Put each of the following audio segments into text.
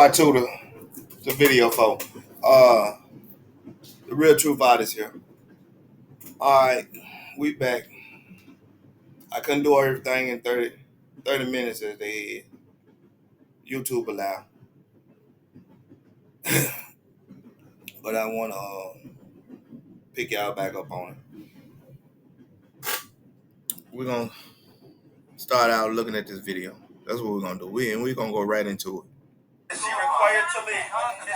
part two to the video, folks. The real truth artist here. All right, we back. I couldn't do everything in 30 minutes as they YouTube allow, but I want to pick y'all back up on it. We're gonna start out looking at this video. That's what we're gonna do. We're gonna go right into it. Is she required to leave? Is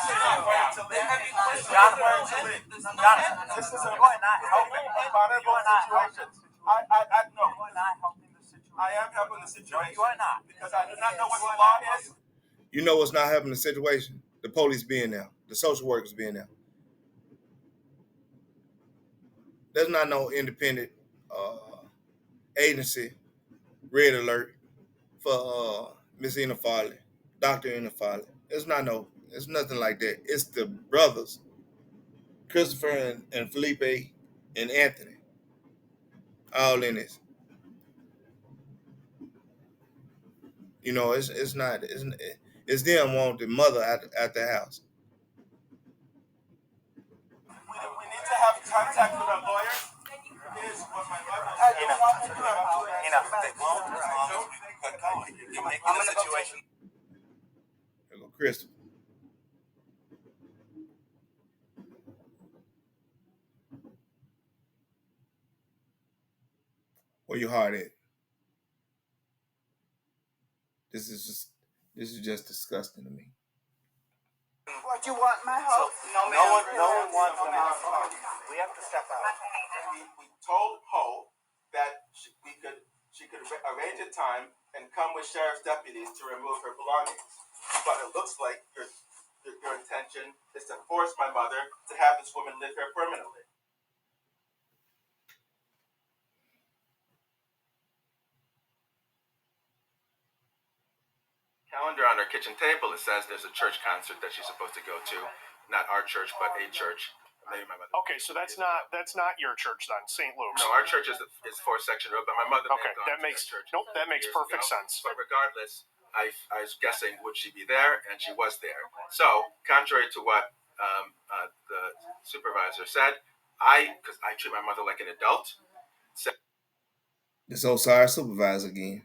she required to leave? Jonathan, this isn't you are not helping. You are not helping. No. You are not helping the situation. I am helping the situation. You are not. Because I do not know what the law is. You know what's not helping the situation? The police being there, the social workers being there. There's not no independent agency, red alert, for Miss Ena Farley, Dr. Ena Farley. It's nothing like that. It's the brothers, Christopher and Felipe and Anthony, all in this. You know, it's them want the mother at the house. We need to have contact with our lawyers. Here's what my mother I'm in a situation. There go Christopher. Where your heart at? This is just disgusting to me. What, you want my help? No one wants my help. We have to step out. We told Ho that she could arrange a time and come with sheriff's deputies to remove her belongings. But it looks like your intention is to force my mother to have this woman live here permanently. Calendar on her kitchen table, it says there's a church concert that she's supposed to go to. Not our church, but a church. Maybe my mother. Okay, so that's not your church then, St. Luke's. No, our church is 4 Section Road, but my mother. Okay, that makes perfect sense. But regardless, I was guessing would she be there, and she was there. So contrary to what the supervisor said, because I treat my mother like an adult. This old sorry supervisor again.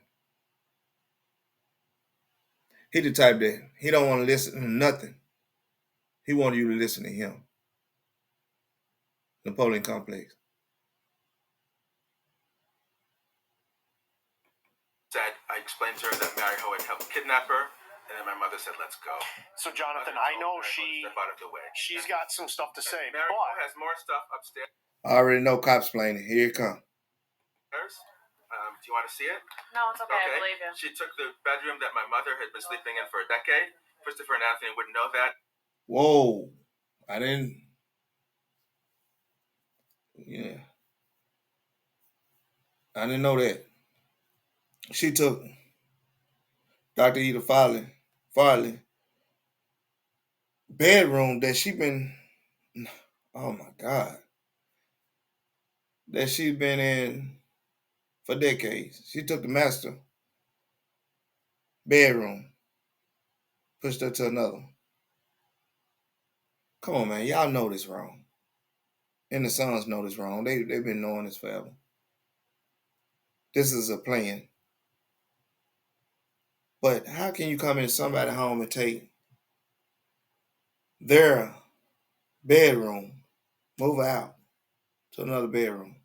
He the type that he don't want to listen to nothing. He wanted you to listen to him. Napoleon complex. Said I explained to her that Mary Ho had helped kidnap her, and then my mother said, "Let's go." So Jonathan, I know she's got some stuff to say, Mary Ho has more stuff upstairs. I already know cops playing it. Here it comes. Do you want to see it? No, it's okay. I believe you. She took the bedroom that my mother had been sleeping in for a decade. Christopher and Anthony wouldn't know that. Whoa. I didn't. Yeah. I didn't know that. She took Dr. Ena Farley bedroom that she been, oh my God, that she's been in for decades. She took the master bedroom, pushed her to another one. Come on, man. Y'all know this wrong. And the sons know this wrong. They've been knowing this forever. This is a plan. But how can you come into somebody's home and take their bedroom, move out to another bedroom?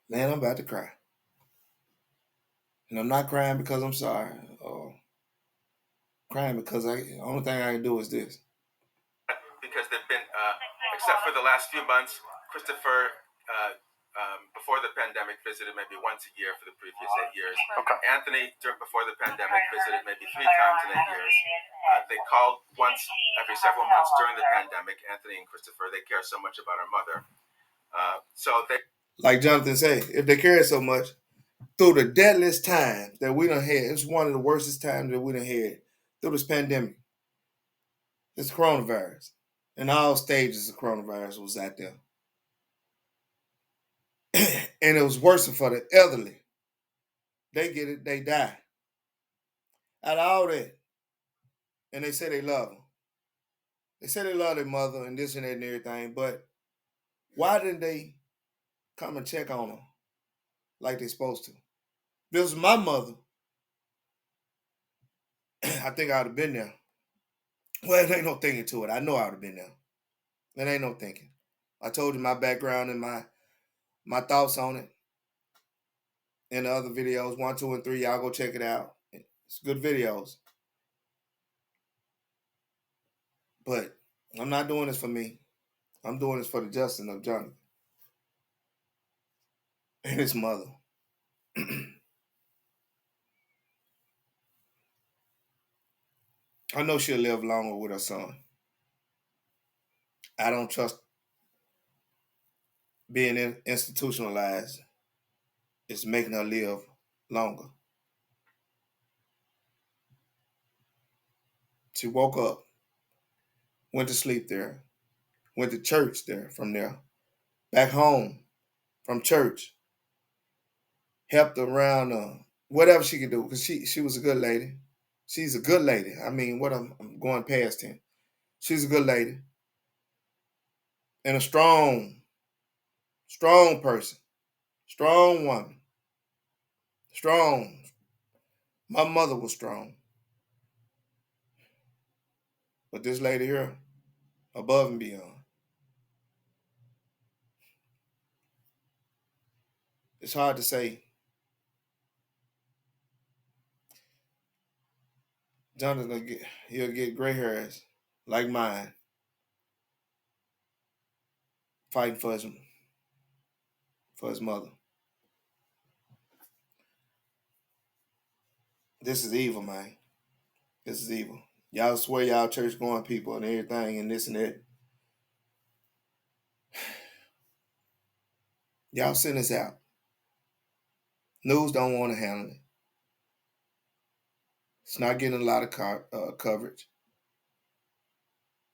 Man, I'm about to cry. And I'm not crying because I'm sorry. Crying because the only thing I can do is this. Because they've been, except for the last few months, Christopher, before the pandemic, visited maybe once a year for the previous 8 years. Okay. Anthony, before the pandemic, visited maybe 3 times in 8 years. They called once every several months during the pandemic. Anthony and Christopher, they care so much about our mother. Like Jonathan said, if they care so much, through the deadliest times that we done had, it's one of the worstest times that we done had through this pandemic. It's coronavirus. And all stages of coronavirus was out there. And it was worse for the elderly. They get it, they die. Out of all that, and they say they love them. They say they love their mother and this and that and everything, but why didn't they come and check on her like they're supposed to? If this was my mother, I think I would have been there. Well, there ain't no thinking to it. I know I would have been there. There ain't no thinking. I told you my background and my thoughts on it in the other videos, 1, 2, and 3. Y'all go check it out. It's good videos. But I'm not doing this for me. I'm doing this for the justice of Jonathan and his mother. I know she'll live longer with her son. I don't trust being institutionalized. It's making her live longer. She woke up, went to sleep there, went to church there from there, back home from church, helped around whatever she could do, because she was a good lady. She's a good lady. I mean, what I'm going past him. She's a good lady and a strong person, strong woman, strong. My mother was strong, but this lady here, above and beyond. It's hard to say. Jonathan, he'll get gray hairs like mine, fighting for his mother. This is evil, man. This is evil. Y'all swear y'all church going people and everything and this and that. Y'all send this out. News don't want to handle it. It's not getting a lot of coverage.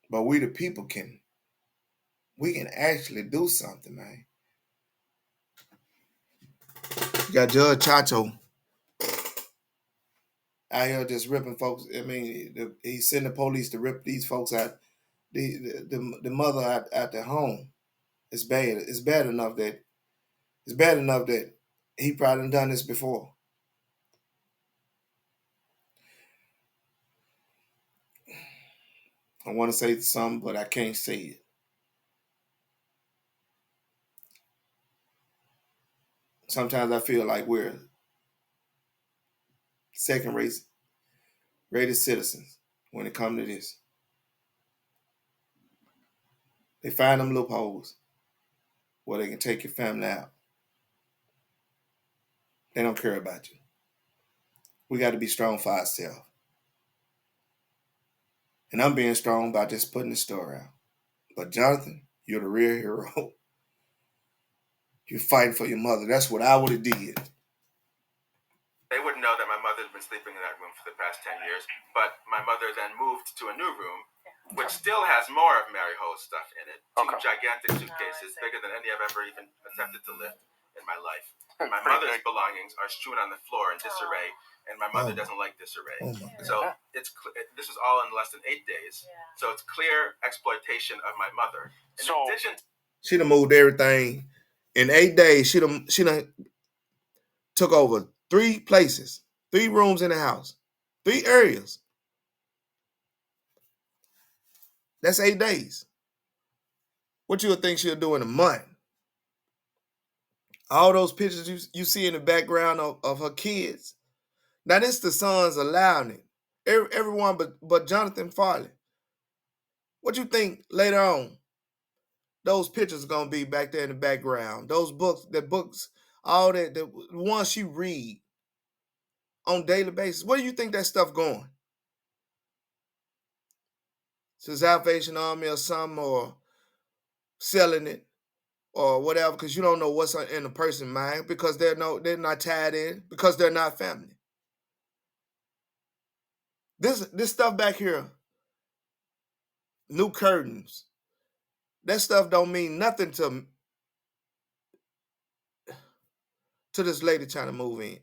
But we the people can actually do something, man. You got Judge Ciaccio out here just ripping folks. I mean, he's sending the police to rip these folks out. The mother out their home. It's bad. It's bad enough that he probably done this before. I want to say something, but I can't say it. Sometimes I feel like we're second-rated citizens when it comes to this. They find them loopholes where they can take your family out. They don't care about you. We got to be strong for ourselves. And I'm being strong by just putting the story out. But Jonathan, you're the real hero. You're fighting for your mother. That's what I would have did. They wouldn't know that my mother had been sleeping in that room for the past 10 years, but my mother then moved to a new room, which still has more of Mary Ho's stuff in it. Two gigantic suitcases, bigger than any I've ever even attempted to lift in my life. My mother's belongings are strewn on the floor in disarray, and my mother doesn't like disarray. So this is all in less than 8 days. So it's clear exploitation of my mother. In addition, she done moved everything in 8 days. She done took over 3 places, 3 rooms in the house, 3 areas. That's 8 days. What you would think she'll do in a month? All those pictures you see in the background of her kids. Now this the sons allowing it. Everyone but Jonathan Farley. What you think later on? Those pictures are gonna be back there in the background. Those books, all that, the ones you read on a daily basis. Where do you think that stuff going? To Salvation Army or something, or selling it, or whatever, because you don't know what's in a person's mind, because they're not tied in, because they're not family. This stuff back here, new curtains, that stuff don't mean nothing to this lady trying to move in.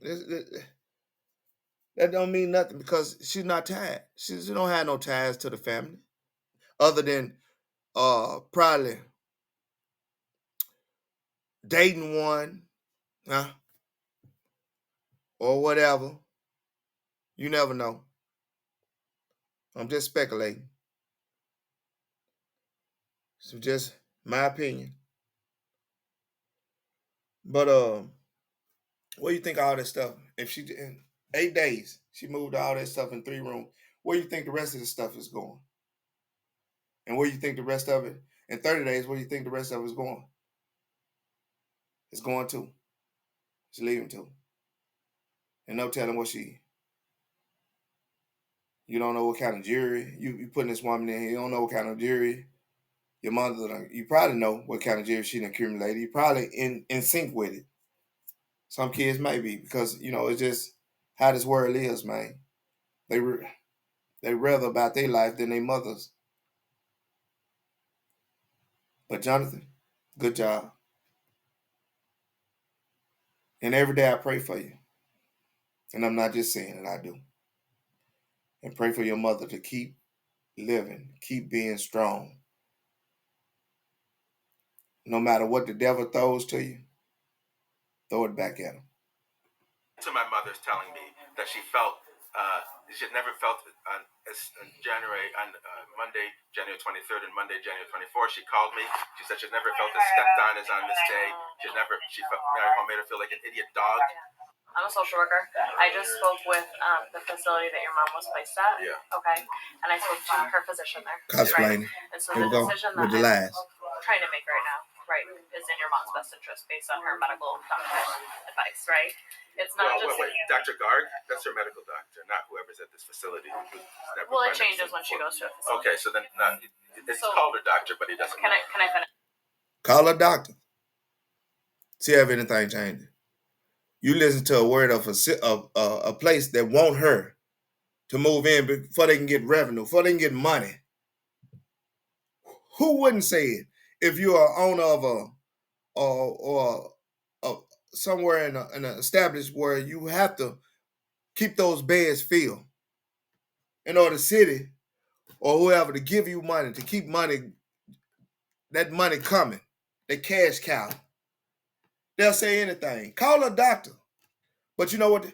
That don't mean nothing because she's not tied. She don't have no ties to the family other than probably dating one, huh? Or whatever. You never know. I'm just speculating. So just my opinion. But what do you think of all that stuff? If she in 8 days, she moved all that stuff in 3 rooms, where do you think the rest of the stuff is going? And where do you think the rest of it in 30 days, where do you think the rest of it is going? It's going to. It's leaving to. And no telling what you don't know what kind of jury you putting this woman in here. You don't know what kind of jury your mother, you probably know what kind of jury she accumulated. You're probably in sync with it. Some kids may be because, it's just how this world is, man. They rather about their life than their mothers. But Jonathan, good job. And every day I pray for you. And I'm not just saying it, I do. And pray for your mother to keep living, keep being strong. No matter what the devil throws to you, throw it back at him. To my mother's telling me that she felt she had never felt on Monday, January 23rd and Monday, January 24th. She called me. She said she'd never felt as stepped on as on this day. She felt Mary Home made her feel like an idiot dog. I'm a social worker. I just spoke with the facility that your mom was placed at. Yeah. Okay. And I spoke to her physician there. Explain. Right? And so the decision that I'm trying to make right now, right, is in your mom's best interest based on her medical doctor's advice, right? It's not wait, Dr. Garg? That's her medical doctor, not whoever's at this facility. Well, it changes when she goes to a facility. Okay, so then it's called her doctor, but he doesn't. Can I finish? Call her doctor. See if anything changes. You listen to a word of a place that want her to move in before they can get revenue, before they can get money. Who wouldn't say it if you are owner of or somewhere in an established where you have to keep those beds filled in order the city or whoever to give you money, to keep that money coming, the cash cow. They'll say anything. Call a doctor. But you know what?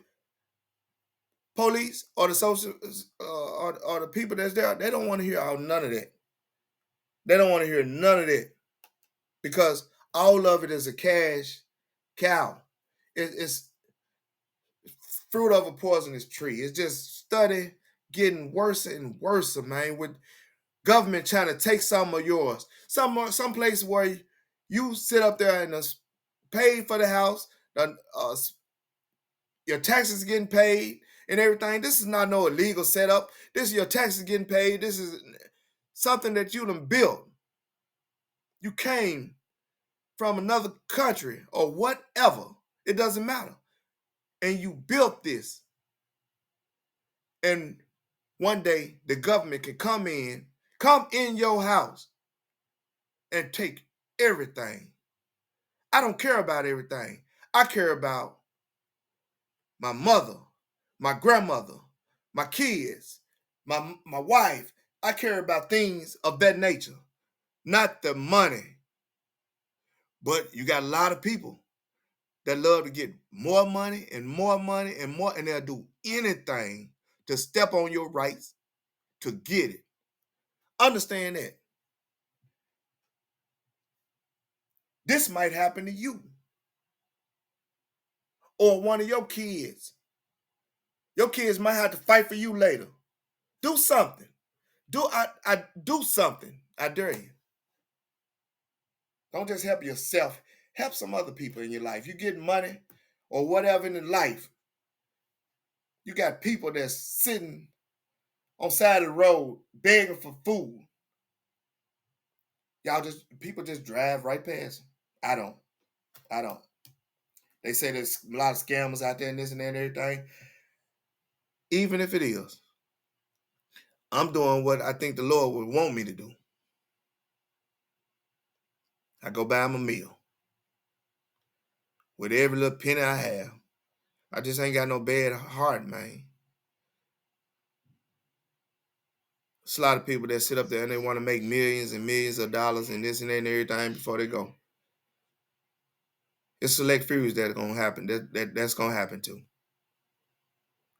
Police or the social or the people that's there, they don't want to hear none of that. They don't want to hear none of that because all of it is a cash cow. It's fruit of a poisonous tree. It's just study getting worse and worse, man, with government trying to take some of yours. Some place where you sit up there and pay for the house, your taxes getting paid and everything. This is not no illegal setup. This is your taxes getting paid. This is something that you done built. You came from another country or whatever. It doesn't matter. And you built this. And one day the government can come in your house and take everything. I don't care about everything. I care about my mother, my grandmother, my kids, my wife. I care about things of that nature, not the money. But you got a lot of people that love to get more money and more money and more, and they'll do anything to step on your rights to get it. Understand that. This might happen to you or one of your kids. Your kids might have to fight for you later. Do something. Do something. I dare you. Don't just help yourself. Help some other people in your life. You get money or whatever in life. You got people that's sitting on side of the road begging for food. People just drive right past them. I don't. They say there's a lot of scammers out there and this and that and everything. Even if it is, I'm doing what I think the Lord would want me to do. I go buy him a meal with every little penny I have. I just ain't got no bad heart, man. It's a lot of people that sit up there and they want to make millions and millions of dollars and this and that and everything before they go. It's select few that are gonna happen. That's gonna happen to.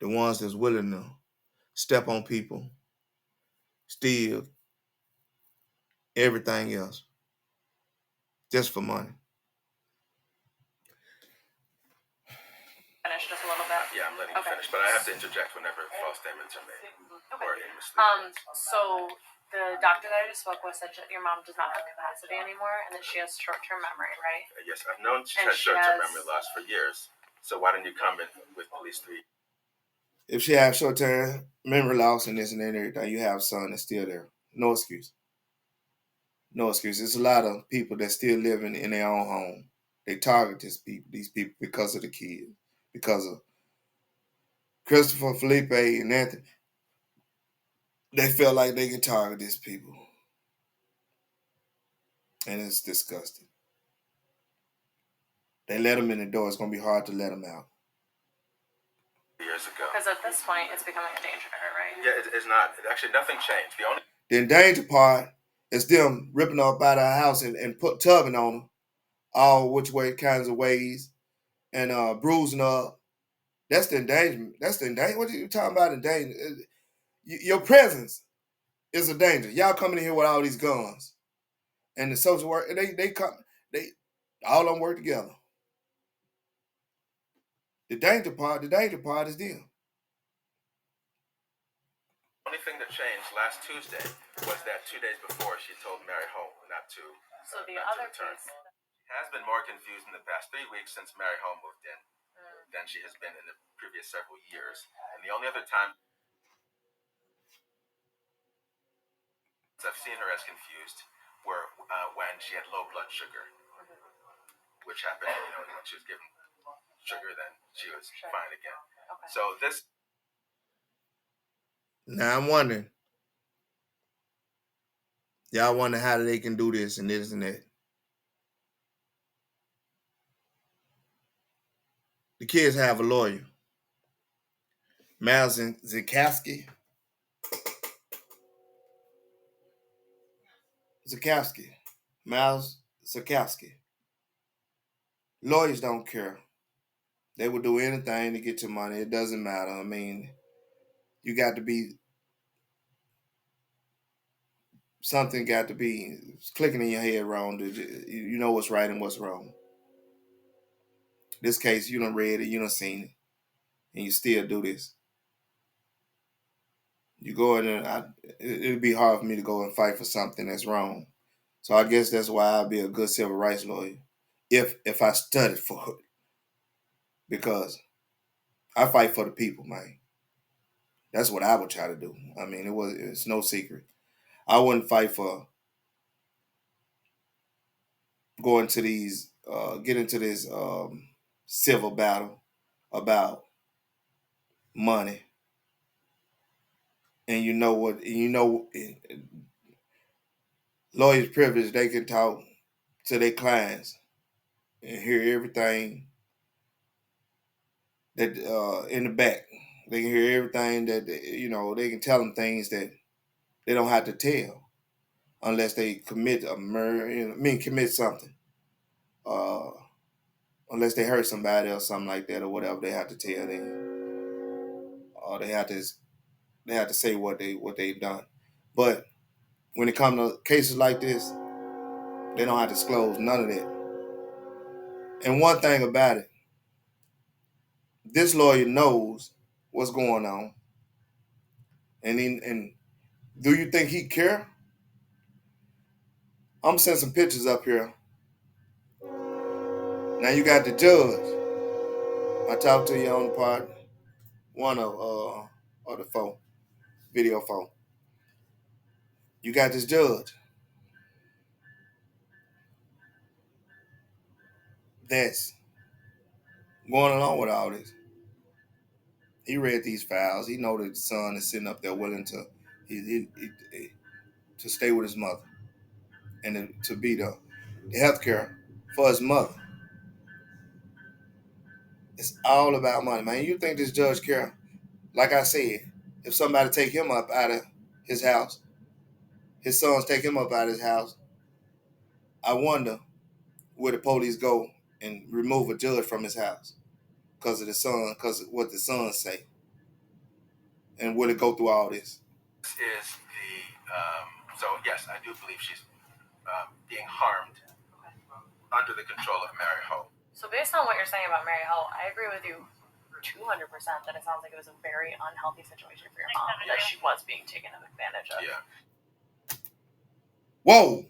The ones that's willing to step on people, steal everything else, just for money. Finish just a little bit. Yeah, I'm letting you finish, but I have to interject whenever false statements are made. Okay. Or misleading. So the doctor that I just spoke with said your mom does not have capacity anymore, and that she has short-term memory, right? Yes, I've known she And has she short-term has- memory loss for years. So why didn't you come in with police 3? If she has short-term memory loss and this and that and everything, you have a son that's still there. No excuse. No excuse. There's a lot of people that still living in their own home. They target these people because of the kids, because of Christopher, Felipe, and Anthony. They feel like they can target these people. And it's disgusting. They let them in the door. It's going to be hard to let them out. Years ago. Because at this point, it's becoming a danger to her, right? Yeah, it's not. Actually, nothing changed. The endanger part is them ripping her up out of her house and tubbing on her all which way kinds of ways and bruising her up. That's the endangerment. That's the endangerment. What are you talking about endangerment? Your presence is a danger. Y'all coming in here with all these guns. And the social work, they all of them work together. The danger part is them. The only thing that changed last Tuesday was that 2 days before she told Mary Holm not to. So the not other to return. piece Has been more confused in the past 3 weeks since Mary Holm moved in than she has been in the previous several years. And the only other time I've seen her as confused were when she had low blood sugar, which happened, when she was given sugar, then she was fine again. Okay. So this. Now I'm wondering, y'all wonder how they can do this and this and that. The kids have a lawyer, Miles Zatkowsky. Miles Zatkowsky. Lawyers don't care. They will do anything to get your money. It doesn't matter. I mean, you got to be, something got to be clicking in your head wrong. You know what's right and what's wrong. This case, you done read it, you done seen it, and you still do this. You go in there, it'd be hard for me to go and fight for something that's wrong. So I guess that's why I'd be a good civil rights lawyer if I studied for it. Because I fight for the people, man. That's what I would try to do. I mean, it's no secret. I wouldn't fight for going to these, get into this civil battle about money. And you know what, lawyers' privilege, they can talk to their clients and hear everything that in the back. They can hear everything that, they can tell them things that they don't have to tell unless they commit a murder, commit something. Unless they hurt somebody or something like that or whatever, they have to tell them. Or they have to say what they've done. But when it comes to cases like this, they don't have to disclose none of that. And one thing about it, this lawyer knows what's going on. And do you think he care? I'm gonna send some pictures up here. Now you got the judge. I talked to you on part one of the phone, video phone. You got this judge that's going along with all this. He read these files. He know that the son is sitting up there willing to to stay with his mother and to be the health care for his mother. It's all about money, man. You think this judge care? Like I said, if somebody take him up out of his house. His sons take him up out of his house. I wonder where the police go and remove a judge from his house because of the son, because of what the sons say. And will it go through all this? This is so yes, I do believe she's being harmed under the control of Mary Ho. So based on what you're saying about Mary Ho, I agree with you 200% that it sounds like it was a very unhealthy situation for your mom, that she was being taken advantage of. Yeah. Whoa!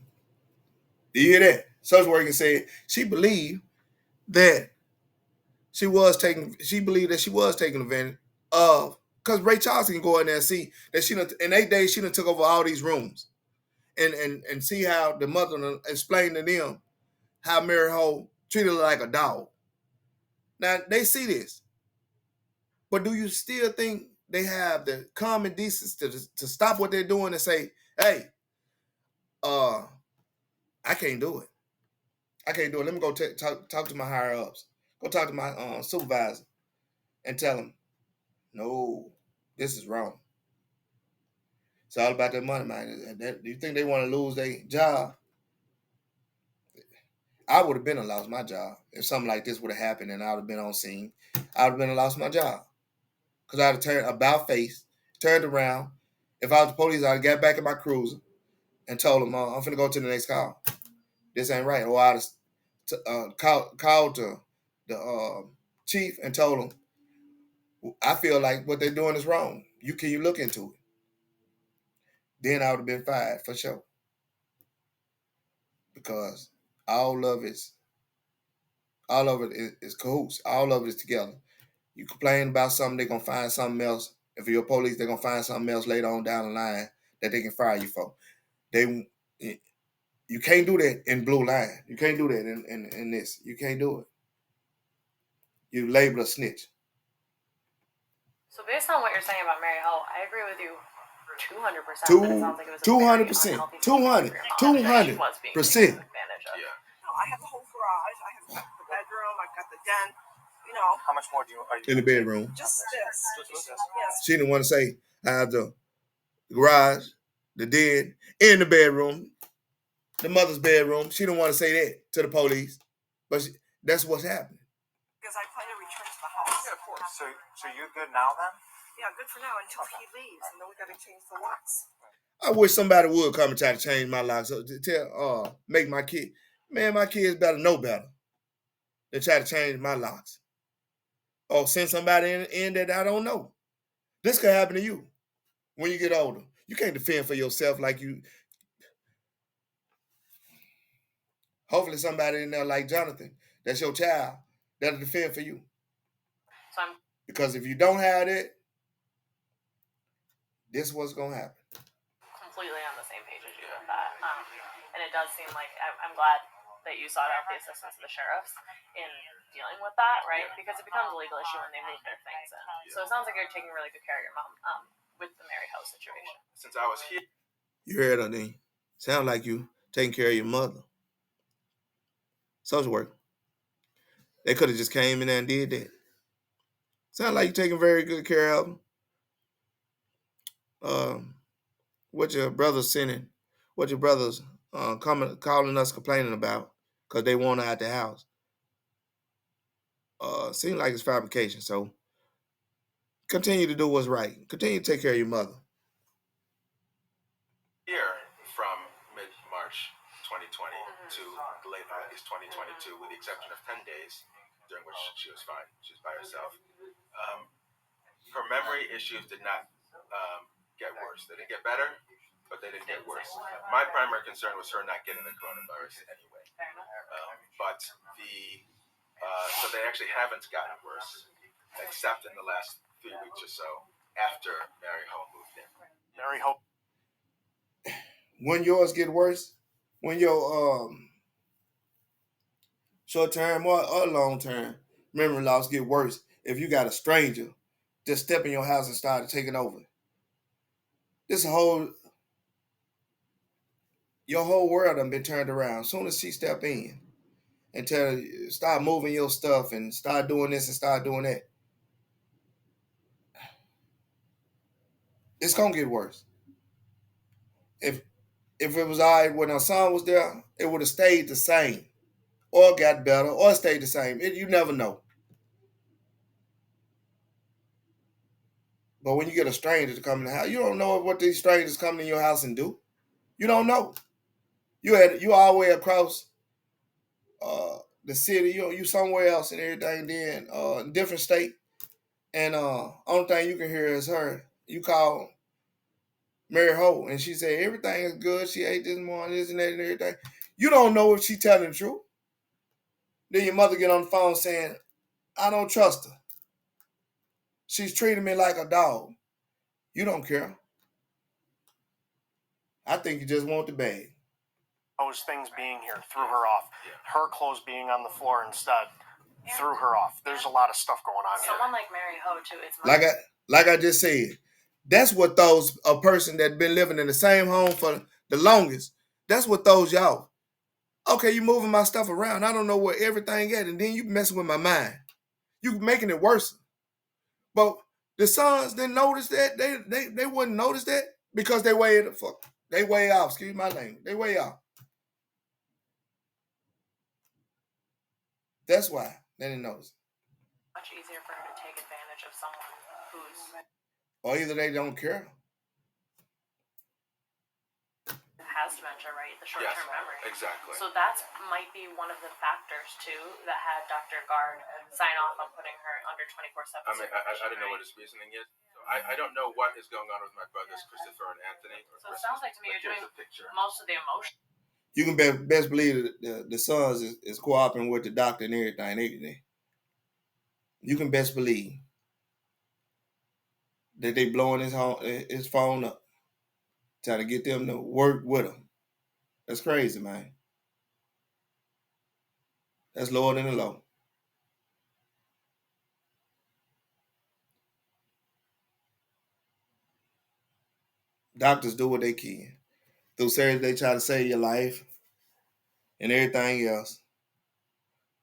Do you hear that? Social worker said she believed that she believed that she was taking advantage of, because Ray Charles can go in there and see that she done, in 8 days she done took over all these rooms and see how the mother explained to them how Mary Ho treated her like a dog. Now they see this. But do you still think they have the common decency to stop what they're doing and say, hey, I can't do it. I can't do it. Let me go talk to my higher ups. Go talk to my supervisor and tell them, no, this is wrong. It's all about that money, man. Do you think they want to lose their job? I would have been lost my job if something like this would have happened and I would have been on scene. I would have been lost my job. Because I would have turned about face, turned around. If I was the police, I'd have got back in my cruiser and told them, I'm finna go to the next call. This ain't right. Or I'd have called to the chief and told him, I feel like what they're doing is wrong. Can you look into it? Then I would have been fired for sure. Because all of it is cahoots. All of it is together. You complain about something, they're going to find something else. If you're police, they're going to find something else later on down the line that they can fire you for. You can't do that in blue line. You can't do that in this. You can't do it. You label a snitch. So based on what you're saying about Mary Ho, I agree with you 200%. That it sounds like it was a 200%. 200%. Yeah. No, I have the whole garage. I have the bedroom. I've got the den. You know. How much more are you in the bedroom? Just this. Yes. She didn't want to say I have the garage, the den, in the bedroom, the mother's bedroom. She didn't want to say that to the police, but that's what's happening. Because I plan to return to the house. Yeah, of course. So you're good now then? Yeah, good for now until he leaves, and then we got to change the locks. I wish somebody would come and try to change my locks. Make my kid. Man, my kids better know better than try to change my locks. Or send somebody in that I don't know. This could happen to you when you get older. You can't defend for yourself like you. Hopefully somebody in there like Jonathan, that's your child, that'll defend for you. Because if you don't have it, this is what's going to happen. Completely on the same page as you with that. And it does seem like I'm glad that you sought out the assistance of the sheriffs in dealing with that, right? Because it becomes a legal issue when they move their things in. So it sounds like you're taking really good care of your mom with the Mary Ho situation. Since I was here. You heard her, then. Sound like you taking care of your mother. Social work. They could have just came in there and did that. Sound like you're taking very good care of them. What your brother's sending, what your brother's calling us complaining about because they want her out the house. Seems like it's fabrication. So continue to do what's right. Continue to take care of your mother. Here from mid-March 2020 to late August 2022, with the exception of 10 days during which she was fine. She was by herself. Her memory issues did not get worse. They didn't get better, but they didn't get worse. My primary concern was her not getting the coronavirus anyway. So they actually haven't gotten worse, except in the last 3 weeks or so after Mary Ho moved in. Mary Ho. When yours get worse, when your short-term or long-term memory loss get worse, if you got a stranger just step in your house and start taking over, your whole world done been turned around. As soon as she step in and start moving your stuff and start doing this and start doing that, it's gonna get worse. If it was all right when our son was there, it would have stayed the same, or got better, or stayed the same. You never know. But when you get a stranger to come in the house, you don't know what these strangers come in your house and do. You don't know. You all the way across the city. You somewhere else and everything. Then different state, and only thing you can hear is her. You call Mary Ho, and she said everything is good. She ate this morning, this and that, and everything. You don't know if she telling the truth. Then your mother get on the phone saying, "I don't trust her. She's treating me like a dog." You don't care. I think you just want the bag. Those things being here threw her off. Her clothes being on the floor instead threw her off. There's a lot of stuff going on here. Someone like Mary Ho too. It's like I just said. That's what those a person that been living in the same home for the longest. That's what throws y'all. Okay, you moving my stuff around. I don't know where everything at, and then you messing with my mind. You making it worse. But the sons didn't notice that. They wouldn't notice that because they way off. Excuse my language. They way off. That's why they didn't notice. Much easier for her to take advantage of someone who's or either they don't care. Has dementia, right? The short-term memory. Exactly. So that might be one of the factors too that had Dr. Gard sign off on putting her under 24/7. I mean, I don't know what his reasoning is. So I don't know what is going on with my brothers, Christopher and Anthony. So it sounds like to me you're doing most of the emotion. You can best believe the sons is cooperating with the doctor and everything. You can best believe that they blowing his phone up, trying to get them to work with him. That's crazy, man. That's lower than the law. Doctors do what they can. Through surgery, they try to save your life and everything else.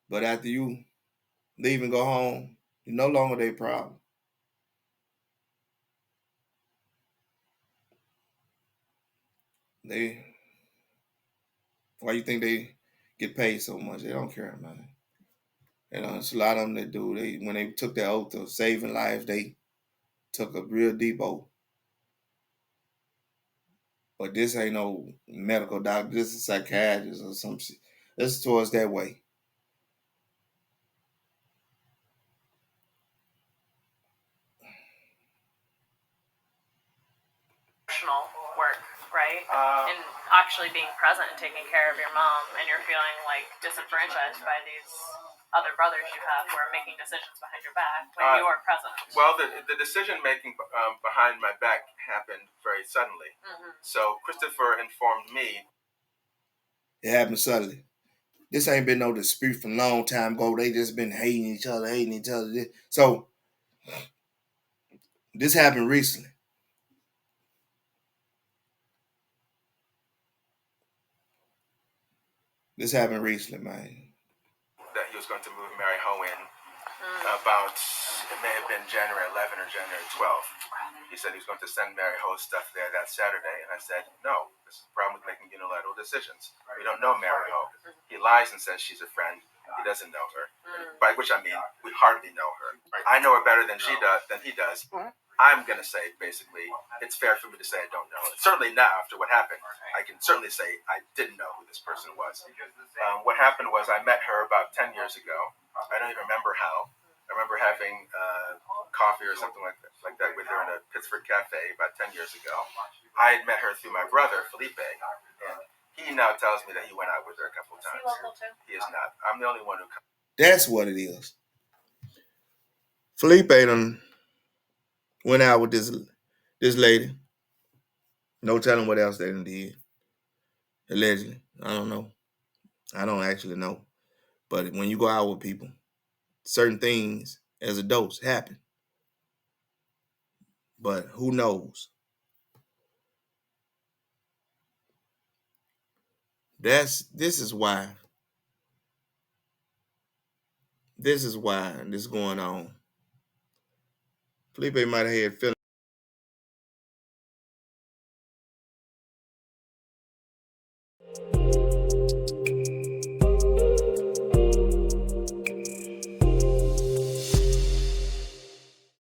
But after you leave and go home, you're no longer their problem. Why you think they get paid so much? They don't care, man. It's a lot of them that do. When they took that oath of saving lives, they took a real deep oath. But this ain't no medical doctor. This is a psychiatrist or some shit. This is towards that way. Emotional work, right? And actually being present and taking care of your mom, and you're feeling like disenfranchised by these other brothers you have who are making decisions behind your back when you are present. Well, the decision making behind my back happened very suddenly. Mm-hmm. So Christopher informed me. It happened suddenly. This ain't been no dispute from a long time ago. They just been hating each other. So this happened recently. This happened recently, man. That he was going to move Mary Ho in about, it may have been January 11 or January 12. He said he was going to send Mary Ho's stuff there that Saturday. And I said, no, this is the problem with making unilateral decisions. We don't know Mary Ho. He lies and says she's a friend. He doesn't know her. By which I mean, we hardly know her. I know her better than he does. I'm going to say, basically, it's fair for me to say I don't know her. Certainly now, after what happened, I can certainly say I didn't know who this person was. What happened was I met her about 10 years ago. I don't even remember how. I remember having coffee or something like that with her in a Pittsburgh cafe about 10 years ago. I had met her through my brother, Felipe, and he now tells me that he went out with her a couple of times. Is he local too? He is not. I'm the only one who comes. That's what it is. Felipe done went out with this lady. No telling what else they done did. Allegedly. I don't know. I don't actually know. But when you go out with people, certain things as adults happen. But who knows? This is why this is going on. Felipe might have had feelings. you.